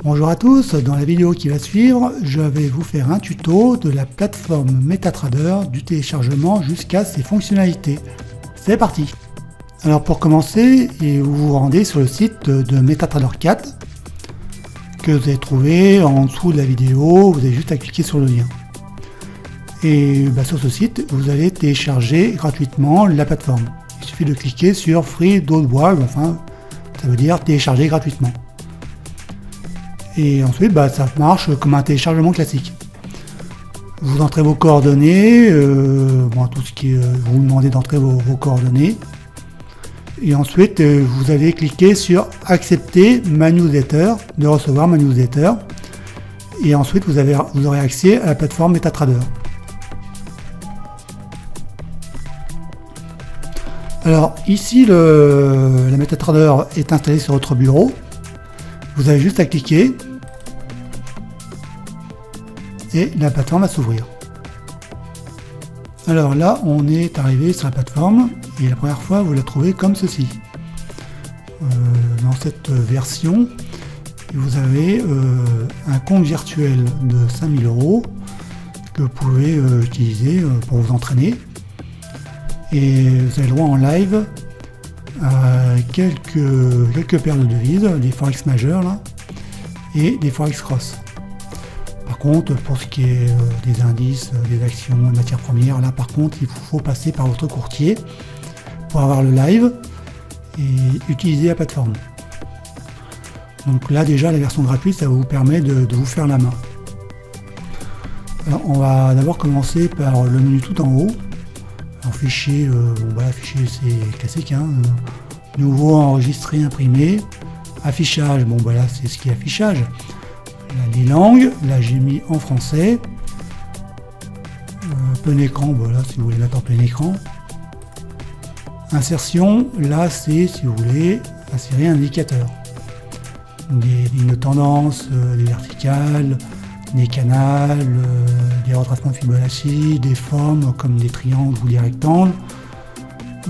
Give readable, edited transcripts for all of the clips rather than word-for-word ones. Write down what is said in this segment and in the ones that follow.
Bonjour à tous, dans la vidéo qui va suivre, je vais vous faire un tuto de la plateforme MetaTrader, du téléchargement jusqu'à ses fonctionnalités. C'est parti! Alors pour commencer, vous vous rendez sur le site de MetaTrader 4 que vous avez trouvé en dessous de la vidéo, vous avez juste à cliquer sur le lien. Et sur ce site, vous allez télécharger gratuitement la plateforme. Il suffit de cliquer sur Free Download, enfin ça veut dire télécharger gratuitement. Et ensuite, ça marche comme un téléchargement classique. Vous entrez vos coordonnées, tout ce qui vous demandez d'entrer vos coordonnées. Et ensuite, vous allez cliquer sur accepter ma newsletter, de recevoir ma newsletter. Et ensuite, vous aurez accès à la plateforme MetaTrader. Alors ici, la MetaTrader est installée sur votre bureau. Vous avez juste à cliquer et la plateforme va s'ouvrir. Alors là, on est arrivé sur la plateforme et la première fois, vous la trouvez comme ceci. Dans cette version, vous avez un compte virtuel de 5000 € que vous pouvez utiliser pour vous entraîner. Et vous avez le droit en live à quelques paires de devises, des forex majeurs là, et des forex cross. Par contre, pour ce qui est des indices, des actions, des matières premières, là par contre, il faut passer par votre courtier pour avoir le live et utiliser la plateforme. Donc là déjà, la version gratuite, ça vous permet de vous faire la main. Alors, on va d'abord commencer par le menu tout en haut. En fichier, fichier c'est classique, hein. Nouveau, enregistré, imprimé. Affichage, c'est ce qui est affichage. Là, les langues, là j'ai mis en français. Plein écran, si vous voulez mettre en plein écran. Insertion, là c'est, si vous voulez, insérer un indicateur. Des lignes de tendance, des verticales, des canals, des retracements de Fibonacci, des formes comme des triangles ou des rectangles,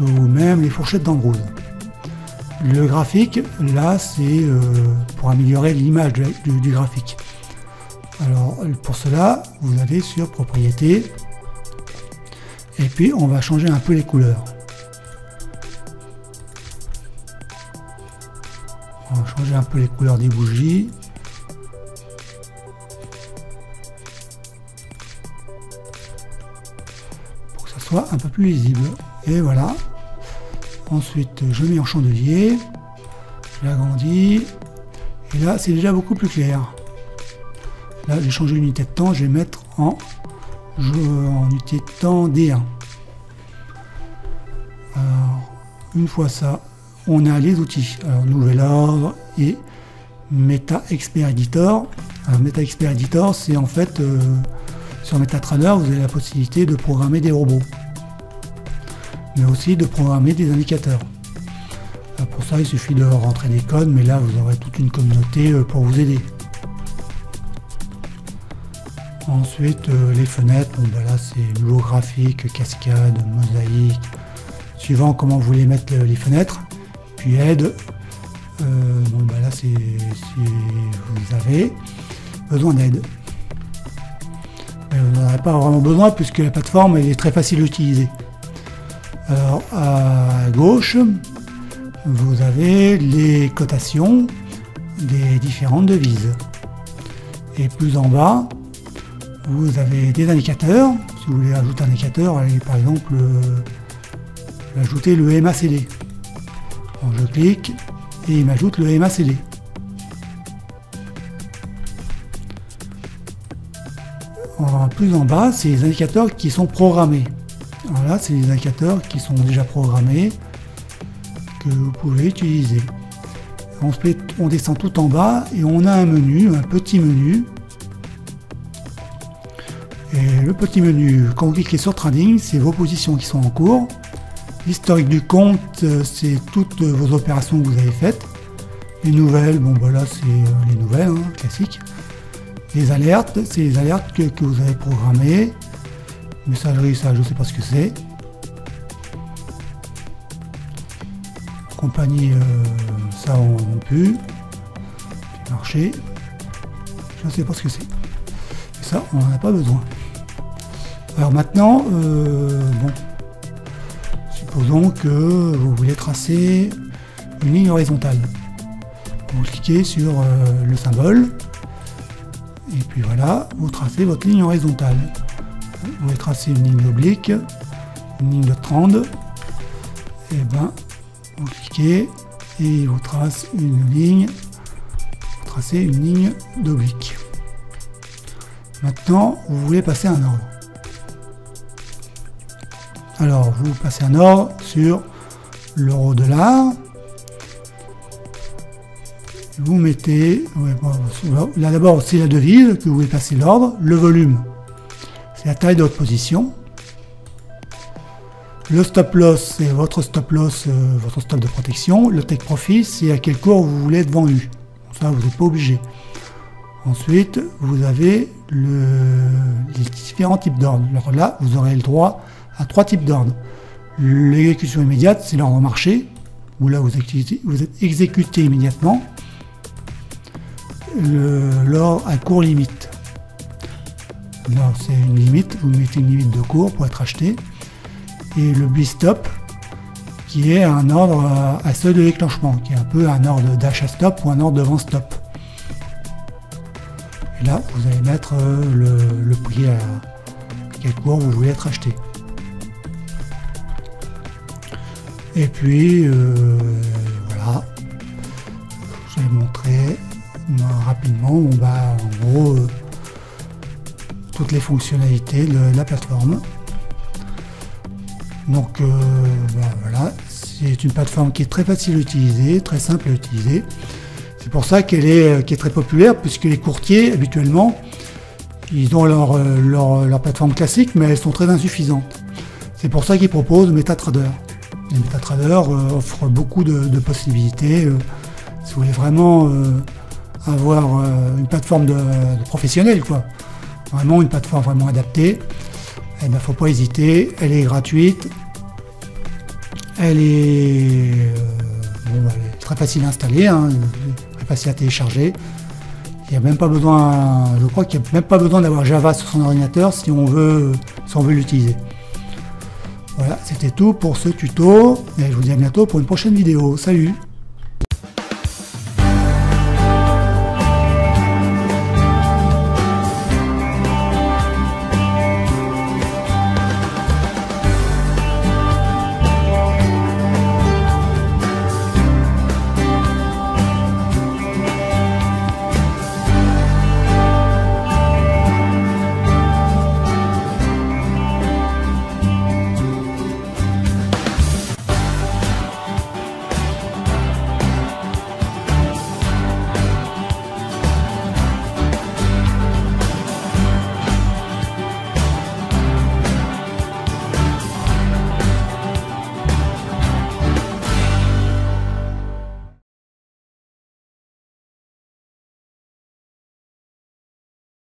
ou même les fourchettes d'Ambrose. Le graphique, là, c'est pour améliorer l'image du graphique. Alors, pour cela, vous allez sur Propriétés, et puis on va changer un peu les couleurs. On va changer un peu les couleurs des bougies. Un peu plus lisible, et voilà. Ensuite je mets en chandelier, je l'agrandis et là c'est déjà beaucoup plus clair. Là j'ai changé l'unité de temps, je vais mettre en unité de temps D1. Alors une fois ça, on a les outils, alors nouvel ordre et Meta Expert Editor. Alors Meta Expert Editor, c'est en fait sur MetaTrader, vous avez la possibilité de programmer des robots, mais aussi de programmer des indicateurs. Pour ça, il suffit de rentrer des codes, mais là, vous aurez toute une communauté pour vous aider. Ensuite, les fenêtres, là, c'est nouveau graphique, cascade, mosaïque, suivant comment vous voulez mettre les fenêtres. Puis aide, là, c'est si vous avez besoin d'aide. Vous n'en avez pas vraiment besoin puisque la plateforme elle est très facile à utiliser. Alors à gauche, vous avez les cotations des différentes devises. Et plus en bas, vous avez des indicateurs. Si vous voulez ajouter un indicateur, allez par exemple ajouter le MACD. Donc, je clique et il m'ajoute le MACD. Plus en bas, c'est les indicateurs qui sont programmés. Alors là, c'est les indicateurs qui sont déjà programmés que vous pouvez utiliser. On descend tout en bas et on a un menu, un petit menu. Et le petit menu, quand vous cliquez sur Trading, c'est vos positions qui sont en cours. L'historique du compte, c'est toutes vos opérations que vous avez faites. Les nouvelles, là c'est les nouvelles, hein, classiques. Les alertes, c'est les alertes que vous avez programmées. Messagerie, ça je ne sais pas ce que c'est. Compagnie, ça on peut. Marché. je ne sais pas ce que c'est. Et ça, on n'en a pas besoin. Alors maintenant, bon, supposons que vous voulez tracer une ligne horizontale. Vous cliquez sur le symbole, et puis voilà, vous tracez votre ligne horizontale. Vous voulez tracer une ligne oblique, une ligne de 30, et ben vous cliquez et il vous trace une ligne, vous tracez une ligne d'oblique. Maintenant, vous voulez passer un ordre. Alors, vous passez un ordre sur l'euro dollar. Vous mettez, là d'abord c'est la devise que vous voulez passer l'ordre, le volume, c'est la taille de votre position. Le stop loss, c'est votre stop loss, votre stop de protection. Le take profit, c'est à quel cours vous voulez être vendu. Ça, vous n'êtes pas obligé. Ensuite, vous avez les différents types d'ordres. Alors là, vous aurez le droit à 3 types d'ordres. L'exécution immédiate, c'est l'ordre marché, où là vous êtes exécuté immédiatement. L'ordre à court limite. Là, c'est une limite, vous mettez une limite de cours pour être acheté. Et le B-stop, qui est un ordre à seuil de déclenchement, qui est un peu un ordre d'achat stop ou un ordre de vente stop. Et là, vous allez mettre le prix à quel cours vous voulez être acheté. Et puis, voilà, je vais montrer rapidement, en gros, toutes les fonctionnalités de la plateforme. Donc voilà, c'est une plateforme qui est très facile à utiliser, très simple à utiliser. C'est pour ça qu'elle est très populaire, puisque les courtiers, habituellement, ils ont leur plateforme classique, mais elles sont très insuffisantes. C'est pour ça qu'ils proposent MetaTrader. Et MetaTrader offre beaucoup de possibilités. Si vous voulez vraiment avoir une plateforme de professionnel, quoi. Vraiment une plateforme vraiment adaptée. Il ne faut pas hésiter, elle est gratuite, elle est très facile à installer, hein, très facile à télécharger. Il n'y a même pas besoin, je crois qu'il n'y a même pas besoin d'avoir Java sur son ordinateur si on veut l'utiliser. Voilà, c'était tout pour ce tuto et je vous dis à bientôt pour une prochaine vidéo. Salut!